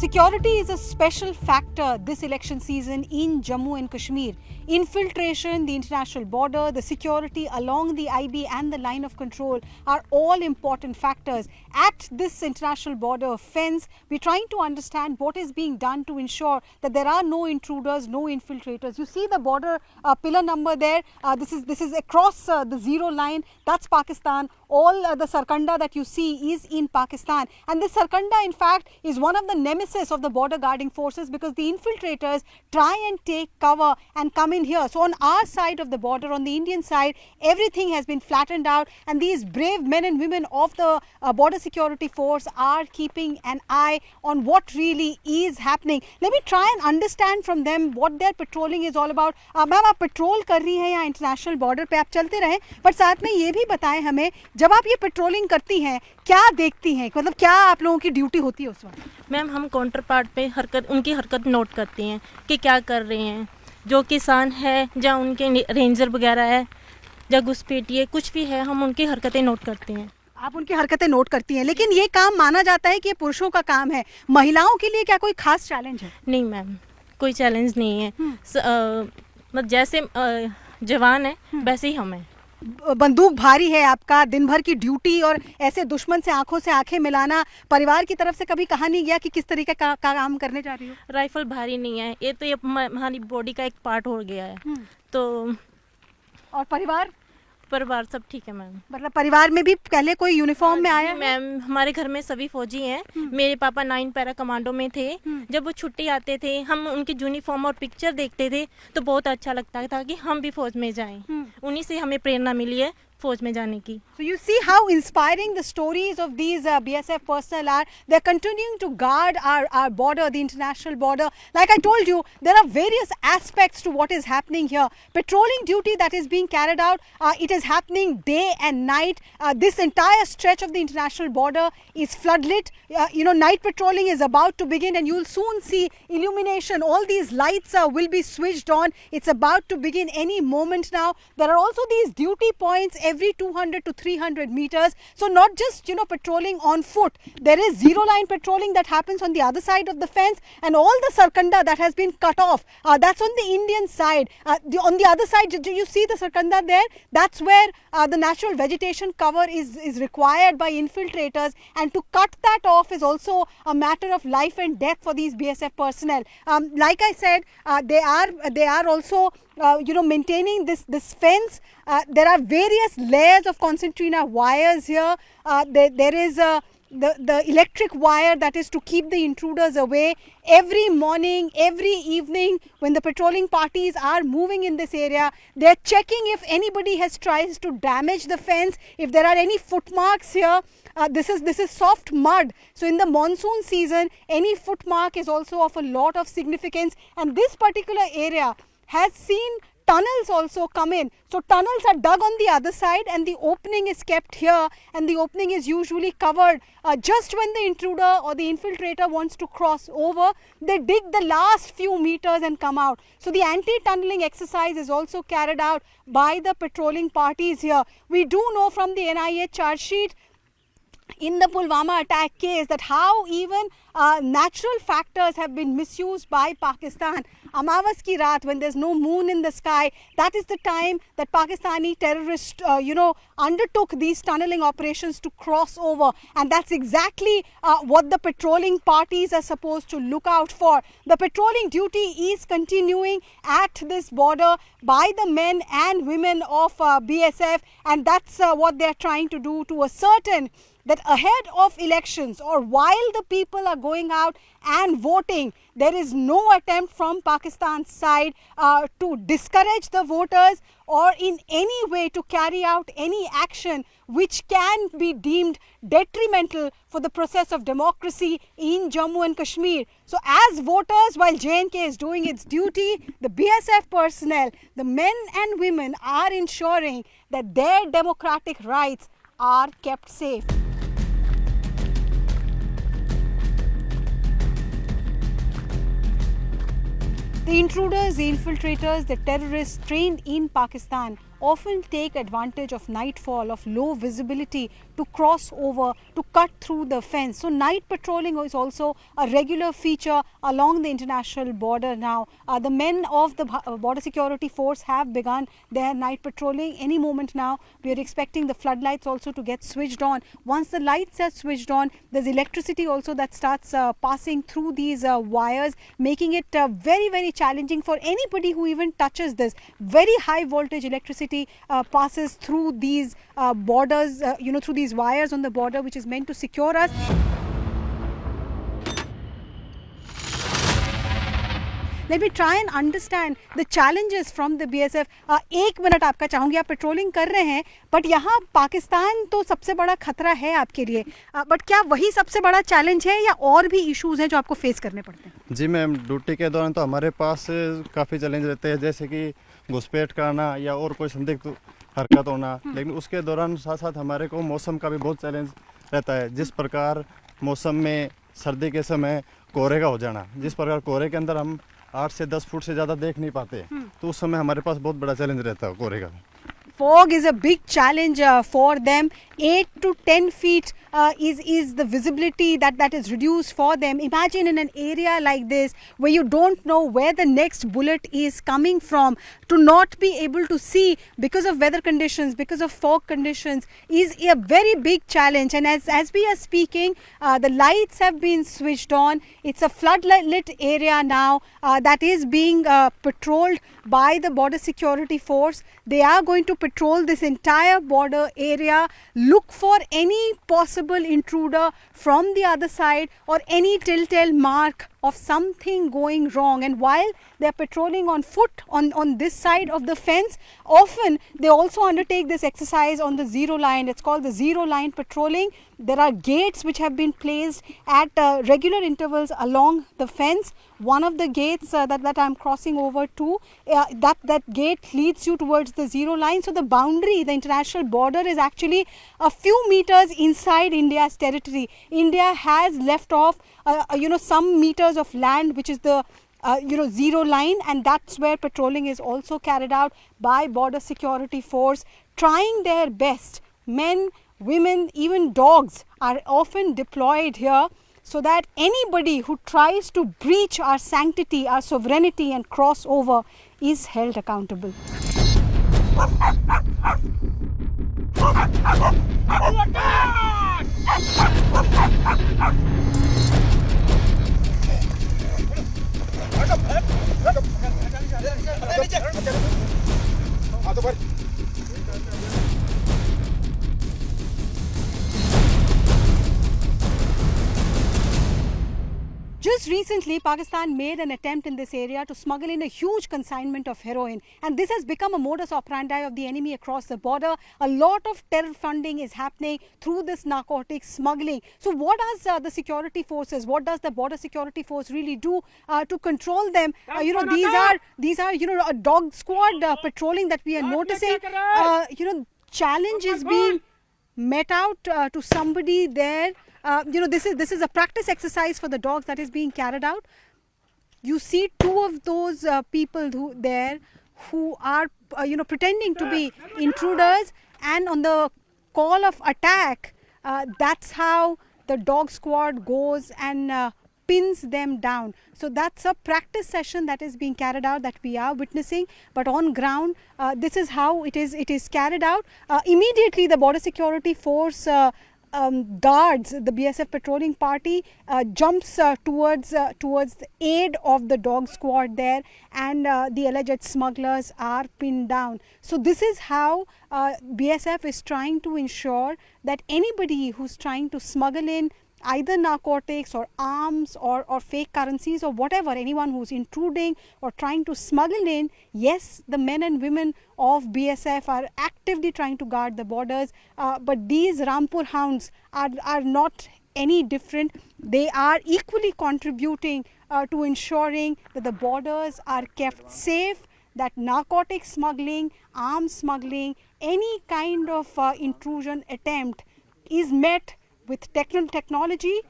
Security is a special factor this election season in Jammu and Kashmir. Infiltration, the international border, the security along the IB and the line of control are all important factors. At this international border fence, we're trying to understand what is being done to ensure that there are no intruders, no infiltrators. You see the border pillar number there. This is across the zero line. That's Pakistan. All the Sarkanda that you see is in Pakistan. And this Sarkanda, in fact, is one of the nemesis of the border guarding forces because the infiltrators try and take cover and come in here. So on our side of the border, on the Indian side, everything has been flattened out, and these brave men and women of the border security force are keeping an eye on what really is happening. Let me try and understand from them what their patrolling is all about. Ma'am, आप petrol कर रही हैं यहाँ international border पे, आप चलते रहें, पर साथ में ये भी बताएं हमें, जब आप ये पेट्रोलिंग करती हैं क्या देखती हैं, मतलब क्या आप लोगों की ड्यूटी होती है उस वक्त? मैम, हम काउंटर पार्ट पे उनकी हरकत नोट करती हैं कि क्या कर रहे हैं, जो किसान है या उनके रेंजर वगैरह है या घुसपैठी है, कुछ भी है, हम उनकी हरकतें नोट करते हैं। आप उनकी हरकतें नोट करती हैं, लेकिन ये काम माना जाता है कि ये पुरुषों का काम है, महिलाओं के लिए क्या कोई खास चैलेंज है? नहीं मैम, कोई चैलेंज नहीं है। मतलब जैसे जवान है वैसे ही हम हैं। बंदूक भारी है आपका, दिन भर की ड्यूटी, और ऐसे दुश्मन से आंखें मिलाना, परिवार की तरफ से कभी कहा नहीं गया कि किस तरीके का काम करने जा रही हो? राइफल भारी नहीं है, ये तो ये हमारी बॉडी का एक पार्ट हो गया है। तो और परिवार सब ठीक है मैम। मतलब परिवार में भी पहले कोई यूनिफॉर्म में आया? मैम, हमारे घर में सभी फौजी हैं। मेरे पापा 9 पैरा कमांडो में थे। जब वो छुट्टी आते थे, हम उनकी यूनिफॉर्म और पिक्चर देखते थे तो बहुत अच्छा लगता था कि हम भी फौज में जाएं। उन्हीं से हमें प्रेरणा मिली है फौज में जाने की। So you see how inspiring the stories of these BSF personnel are. They're continuing to guard our border, the international border. Like I told you, there are various aspects to what is happening here. Patrolling duty that is being carried out, it is happening day and night. This entire stretch of the international border is floodlit. Night patrolling is about to begin, and you'll soon see illumination. All these lights will be switched on. It's about to begin any moment now. There are also these duty points every 200 to 300 meters. So not just, patrolling on foot. There is zero line patrolling that happens on the other side of the fence, and all the Sarkanda that has been cut off, that's on the Indian side. On the other side, do you see the Sarkanda there? That's where the natural vegetation cover is required by infiltrators, and to cut that off is also a matter of life and death for these BSF personnel. Like I said, they are also maintaining this fence. There are various layers of concertina wires here. There is the electric wire that is to keep the intruders away. Every morning, every evening, when the patrolling parties are moving in this area, they're checking if anybody has tried to damage the fence, if there are any footmarks here. This is soft mud, so in the monsoon season, any footmark is also of a lot of significance, and this particular area has seen tunnels also come in. So tunnels are dug on the other side, and the opening is kept here, and the opening is usually covered just when the intruder or the infiltrator wants to cross over. They dig the last few meters and come out. So the anti-tunneling exercise is also carried out by the patrolling parties here. We do know from the NIA charge sheet in the Pulwama attack case that how even natural factors have been misused by Pakistan. Amavas ki raat, when there's no moon in the sky, that is the time that Pakistani terrorists, undertook these tunneling operations to cross over. And that's exactly what the patrolling parties are supposed to look out for. The patrolling duty is continuing at this border by the men and women of BSF, and that's what they're trying to do to ascertain that ahead of elections or while the people are going out and voting, there is no attempt from Pakistan's side to discourage the voters or in any way to carry out any action which can be deemed detrimental for the process of democracy in Jammu and Kashmir. So as voters, while J&K is doing its duty, the BSF personnel, the men and women are ensuring that their democratic rights are kept safe. The intruders, the infiltrators, the terrorists trained in Pakistan often take advantage of nightfall, of low visibility to cross over, to cut through the fence. So night patrolling is also a regular feature along the international border now. The men of the Border Security Force have begun their night patrolling. Any moment now, we are expecting the floodlights also to get switched on. Once the lights are switched on, there's electricity also that starts passing through these wires, making it very, very challenging for anybody who even touches this. Very high voltage electricity passes through these borders, through these wires on the border, which is meant to secure us. Let me try and understand the challenges from the BSF. एक minute आपका चाहूँगी, आप patrolling कर रहे हैं, but यहाँ पाकिस्तान तो सबसे बड़ा खतरा है आपके लिए, बट क्या वही सबसे बड़ा चैलेंज है या और भी इश्यूज हैं जो आपको फेस करने पड़ते हैं? जी मैम, ड्यूटी के दौरान तो हमारे पास काफ़ी चैलेंज रहते हैं, जैसे कि घुसपैठ करना या और कोई संदिग्ध हरकत होना, लेकिन उसके दौरान साथ साथ हमारे को मौसम का भी बहुत चैलेंज रहता है। जिस प्रकार मौसम में सर्दी के समय कोहरे का हो जाना, जिस प्रकार कोहरे के अंदर हम 8 से 10 फुट से ज़्यादा देख नहीं पाते, तो उस समय हमारे पास बहुत बड़ा चैलेंज रहता है कोहरे का। Fog is a big challenge for them. 8 to 10 feet is the visibility that is reduced for them. Imagine in an area like this where you don't know where the next bullet is coming from, to not be able to see because of weather conditions, because of fog conditions, is a very big challenge. And as we are speaking, the lights have been switched on. It's a flood-lit area now that is being patrolled by the Border Security Force. They are going to patrol this entire border area, look for any possible intruder from the other side or any telltale mark of something going wrong. And while they are patrolling on foot on this side of the fence, often they also undertake this exercise on the zero line. It's called the zero line patrolling. There are gates which have been placed at regular intervals along the fence. One of the gates that I'm crossing over to, that gate leads you towards the zero line. So the boundary, the international border, is actually a few meters inside India's territory. India has left off some meters of land, which is the zero line, and that's where patrolling is also carried out by Border Security Force, trying their best. Men, women, even dogs are often deployed here so that anybody who tries to breach our sanctity, our sovereignty and cross over is held accountable. Just recently, Pakistan made an attempt in this area to smuggle in a huge consignment of heroin, and this has become a modus operandi of the enemy across the border. A lot of terror funding is happening through this narcotics smuggling. So what does the security forces, what does the Border Security Force really do to control them? These are a dog squad patrolling that we are noticing. Challenge is being met out to somebody there. This is a practice exercise for the dogs that is being carried out. You see two of those people who are pretending to be intruders, and on the call of attack, that's how the dog squad goes and pins them down. So that's a practice session that is being carried out, that we are witnessing, but on ground this is how it is carried out. Immediately the Border Security Force guards, the BSF patrolling party jumps towards the aid of the dog squad there, and the alleged smugglers are pinned down. So this is how BSF is trying to ensure that anybody who's trying to smuggle in either narcotics or arms or fake currencies or whatever, anyone who's intruding or trying to smuggle in, yes, the men and women of BSF are actively trying to guard the borders, but these Rampur hounds are not any different. They are equally contributing to ensuring that the borders are kept safe, that narcotic smuggling, arms smuggling, any kind of intrusion attempt is met with technology,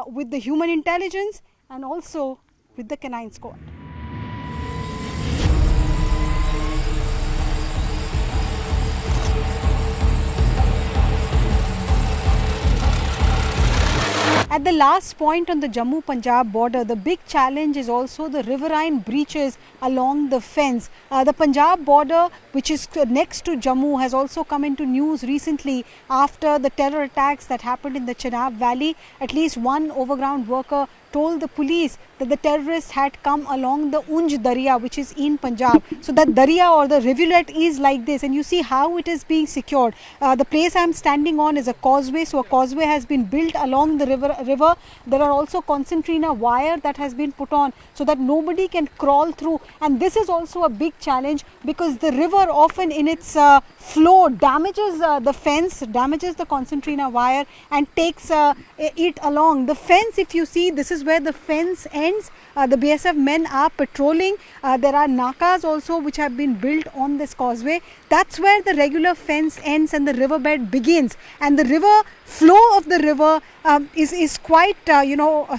with the human intelligence, and also with the canine squad. At the last point on the Jammu-Punjab border, the big challenge is also the riverine breaches along the fence. The Punjab border, which is next to Jammu, has also come into news recently after the terror attacks that happened in the Chenab Valley. At least one overground worker told the police that the terrorists had come along the Unj Darya, which is in Punjab. So that Darya or the rivulet is like this, and you see how it is being secured. The place I am standing on is a causeway, so a causeway has been built along the river. There are also concertina wire that has been put on so that nobody can crawl through, and this is also a big challenge because the river often in its flow damages the fence, damages the concertina wire and takes it along. The fence, if you see, this is where the fence ends. The BSF men are patrolling. There are nakas also which have been built on this causeway. That's where the regular fence ends and the riverbed begins. And the river flow of the river is quite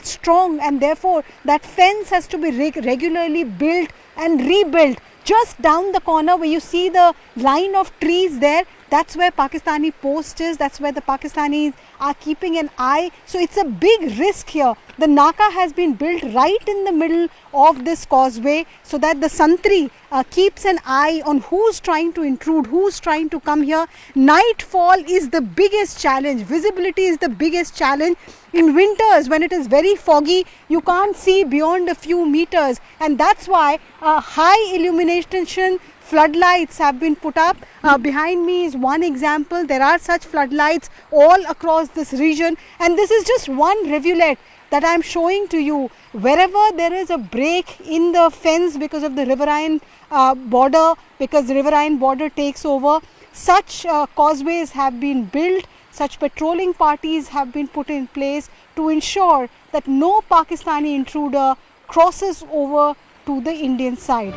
strong, and therefore that fence has to be regularly built and rebuilt. Just down the corner where you see the line of trees there, that's where Pakistani post is, that's where the Pakistanis are keeping an eye. So it's a big risk here. The Naka has been built right in the middle of this causeway so that the Santri keeps an eye on who's trying to intrude, who's trying to come here. Nightfall is the biggest challenge. Visibility is the biggest challenge. In winters, when it is very foggy, you can't see beyond a few meters, and that's why high illumination floodlights have been put up. Behind me is one example. There are such floodlights all across this region, and this is just one rivulet that I am showing to you. Wherever there is a break in the fence because of the riverine border, because the riverine border takes over, such causeways have been built. Such patrolling parties have been put in place to ensure that no Pakistani intruder crosses over to the Indian side.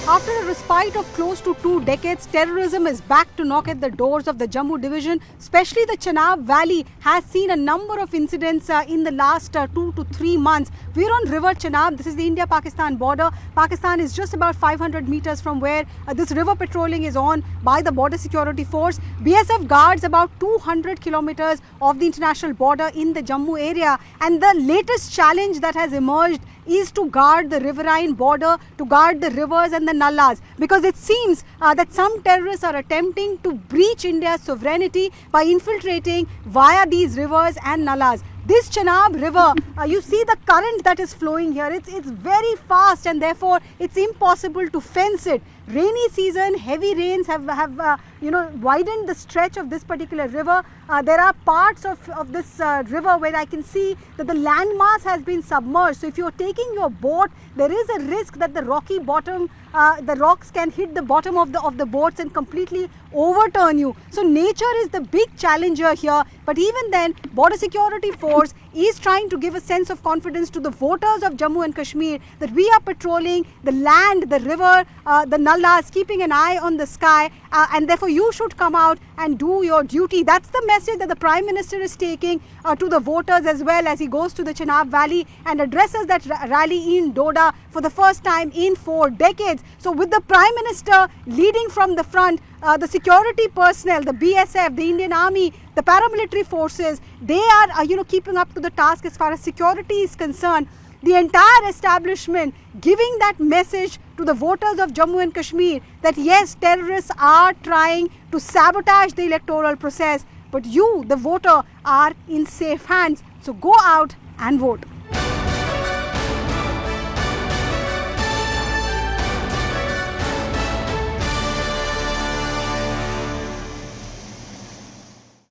After a respite of close to 2 decades, terrorism is back to knock at the doors of the Jammu division. Especially the Chenab Valley has seen a number of incidents in the last 2 to 3 months. We're on River Chenab. This is the India-Pakistan border. Pakistan is just about 500 meters from where this river patrolling is on by the Border Security Force. BSF guards about 200 kilometers of the international border in the Jammu area. And the latest challenge that has emerged is to guard the riverine border, to guard the rivers and the nallas, because it seems that some terrorists are attempting to breach India's sovereignty by infiltrating via these rivers and nallas. This Chenab river, you see the current that is flowing here, it's very fast, and therefore it's impossible to fence it. Rainy season, heavy rains have widened the stretch of this particular river. There are parts of this river where I can see that the landmass has been submerged. So if you're taking your boat, there is a risk that the rocky bottom, the rocks can hit the bottom of the boats and completely overturn you. So nature is the big challenger here. But even then, Border Security Force is trying to give a sense of confidence to the voters of Jammu and Kashmir that we are patrolling the land, the river, the nallas, keeping an eye on the sky, and therefore you should come out and do your duty. That's the message that the Prime Minister is taking to the voters as well as he goes to the Chenab Valley and addresses that rally in Doda for the first time in 4 decades. So with the Prime Minister leading from the front, the security personnel, the BSF, the Indian Army, the paramilitary forces, they are keeping up to the task as far as security is concerned. The entire establishment giving that message to the voters of Jammu and Kashmir that yes, terrorists are trying to sabotage the electoral process, but you, the voter, are in safe hands. So go out and vote.